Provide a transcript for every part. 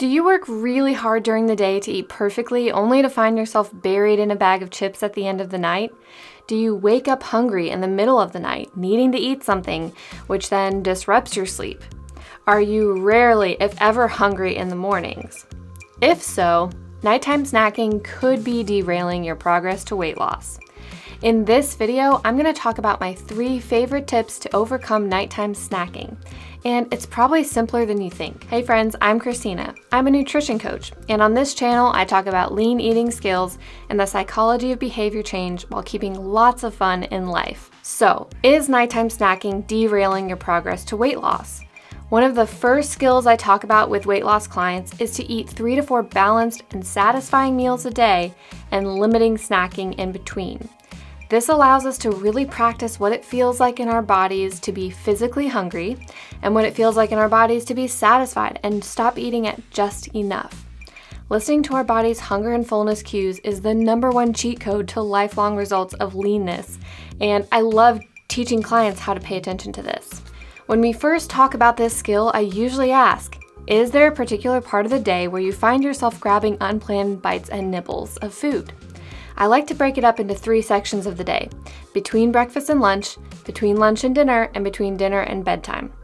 Do you work really hard during the day to eat perfectly only to find yourself buried in a bag of chips at the end of the night? Do you wake up hungry in the middle of the night, needing to eat something, which then disrupts your sleep? Are you rarely, if ever, hungry in the mornings? If so, nighttime snacking could be derailing your progress to weight loss. In this video, I'm going to talk about my 3 favorite tips to overcome nighttime snacking. And it's probably simpler than you think. Hey friends, I'm Christina. I'm a nutrition coach, and on this channel, I talk about lean eating skills and the psychology of behavior change while keeping lots of fun in life. So, is nighttime snacking derailing your progress to weight loss? One of the first skills I talk about with weight loss clients is to eat 3 to 4 balanced and satisfying meals a day and limiting snacking in between. This allows us to really practice what it feels like in our bodies to be physically hungry and what it feels like in our bodies to be satisfied and stop eating at just enough. Listening to our body's hunger and fullness cues is the #1 cheat code to lifelong results of leanness, and I love teaching clients how to pay attention to this. When we first talk about this skill, I usually ask, is there a particular part of the day where you find yourself grabbing unplanned bites and nibbles of food? I like to break it up into 3 sections of the day: between breakfast and lunch, between lunch and dinner, and between dinner and bedtime.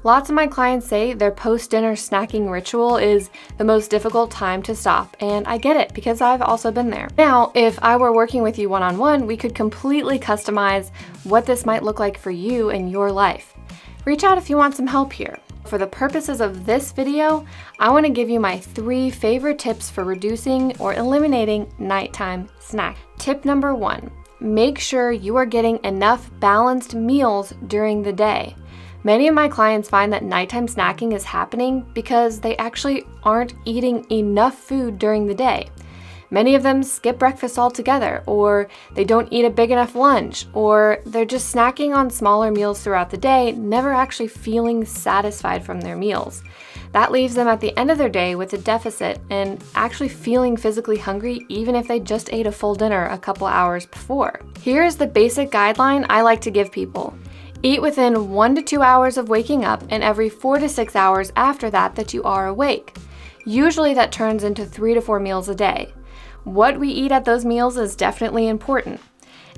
Lots of my clients say their post-dinner snacking ritual is the most difficult time to stop, and I get it because I've also been there. Now, if I were working with you one-on-one, we could completely customize what this might look like for you and your life. Reach out if you want some help here. For the purposes of this video, I want to give you my 3 favorite tips for reducing or eliminating nighttime snack. Tip number 1, make sure you are getting enough balanced meals during the day. Many of my clients find that nighttime snacking is happening because they actually aren't eating enough food during the day. Many of them skip breakfast altogether, or they don't eat a big enough lunch, or they're just snacking on smaller meals throughout the day, never actually feeling satisfied from their meals. That leaves them at the end of their day with a deficit and actually feeling physically hungry even if they just ate a full dinner a couple hours before. Here's the basic guideline I like to give people. Eat within 1 to 2 hours of waking up and every 4 to 6 hours after that you are awake. Usually that turns into 3 to 4 meals a day. What we eat at those meals is definitely important.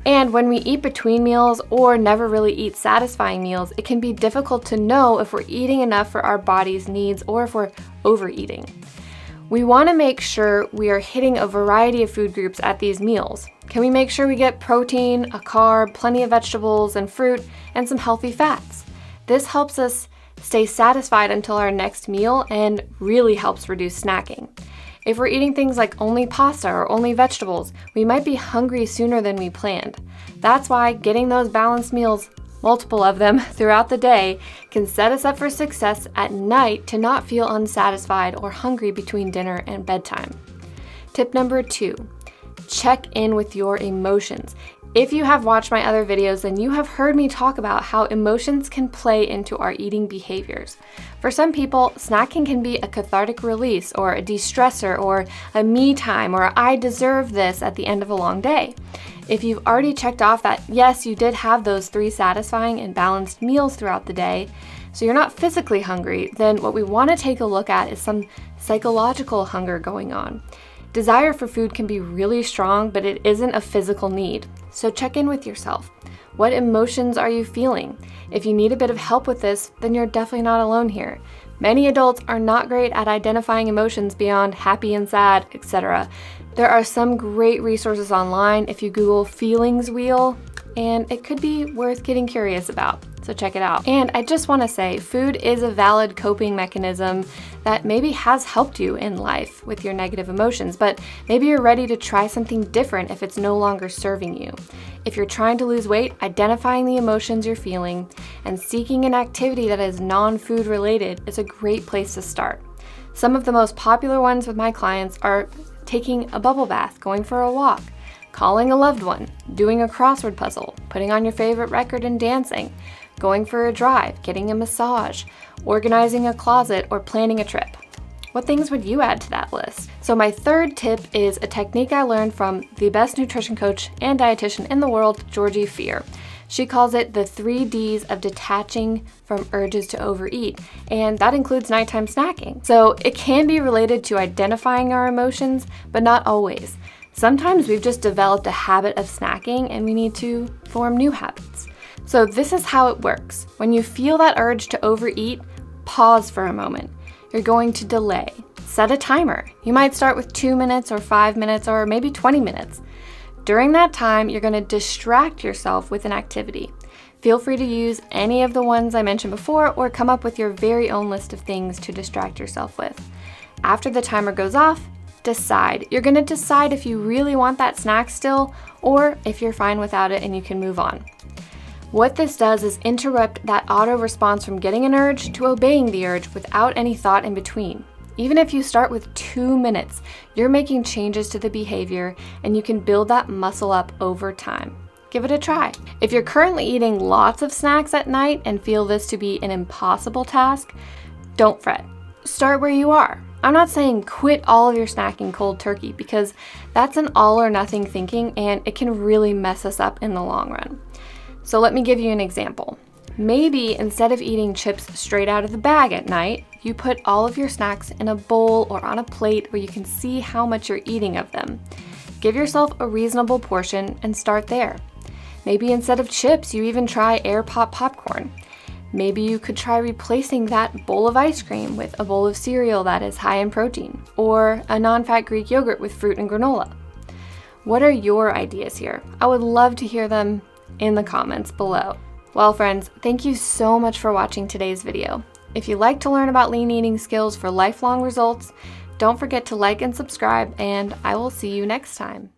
And when we eat between meals or never really eat satisfying meals, it can be difficult to know if we're eating enough for our body's needs or if we're overeating. We want to make sure we are hitting a variety of food groups at these meals. Can we make sure we get protein, a carb, plenty of vegetables and fruit, and some healthy fats? This helps us stay satisfied until our next meal and really helps reduce snacking. If we're eating things like only pasta or only vegetables, we might be hungry sooner than we planned. That's why getting those balanced meals, multiple of them throughout the day, can set us up for success at night to not feel unsatisfied or hungry between dinner and bedtime. Tip number 2, check in with your emotions. If you have watched my other videos, then you have heard me talk about how emotions can play into our eating behaviors. For some people, snacking can be a cathartic release or a de-stressor or a me time or I deserve this at the end of a long day. If you've already checked off that yes, you did have those 3 satisfying and balanced meals throughout the day, so you're not physically hungry, then what we want to take a look at is some psychological hunger going on. Desire for food can be really strong, but it isn't a physical need. So check in with yourself. What emotions are you feeling? If you need a bit of help with this, then you're definitely not alone here. Many adults are not great at identifying emotions beyond happy and sad, etc. There are some great resources online if you Google feelings wheel, and it could be worth getting curious about. So check it out. And I just want to say, food is a valid coping mechanism that maybe has helped you in life with your negative emotions, but maybe you're ready to try something different if it's no longer serving you. If you're trying to lose weight, identifying the emotions you're feeling and seeking an activity that is non-food related is a great place to start. Some of the most popular ones with my clients are taking a bubble bath, going for a walk, calling a loved one, doing a crossword puzzle, putting on your favorite record and dancing, going for a drive, getting a massage, organizing a closet, or planning a trip. What things would you add to that list? So my 3rd tip is a technique I learned from the best nutrition coach and dietitian in the world, Georgie Fear. She calls it the 3 Ds of detaching from urges to overeat, and that includes nighttime snacking. So it can be related to identifying our emotions, but not always. Sometimes we've just developed a habit of snacking and we need to form new habits. So this is how it works. When you feel that urge to overeat, pause for a moment. You're going to delay. Set a timer. You might start with 2 minutes or 5 minutes or maybe 20 minutes. During that time, you're going to distract yourself with an activity. Feel free to use any of the ones I mentioned before or come up with your very own list of things to distract yourself with. After the timer goes off, decide. You're going to decide if you really want that snack still or if you're fine without it and you can move on. What this does is interrupt that auto response from getting an urge to obeying the urge without any thought in between. Even if you start with 2 minutes, you're making changes to the behavior and you can build that muscle up over time. Give it a try. If you're currently eating lots of snacks at night and feel this to be an impossible task, don't fret. Start where you are. I'm not saying quit all of your snacking cold turkey because that's an all or nothing thinking and it can really mess us up in the long run. So let me give you an example. Maybe instead of eating chips straight out of the bag at night, you put all of your snacks in a bowl or on a plate where you can see how much you're eating of them. Give yourself a reasonable portion and start there. Maybe instead of chips, you even try air pop popcorn. Maybe you could try replacing that bowl of ice cream with a bowl of cereal that is high in protein, or a non-fat Greek yogurt with fruit and granola. What are your ideas here? I would love to hear them in the comments below. Well, friends, thank you so much for watching today's video. If you'd like to learn about lean eating skills for lifelong results, don't forget to like and subscribe, and I will see you next time.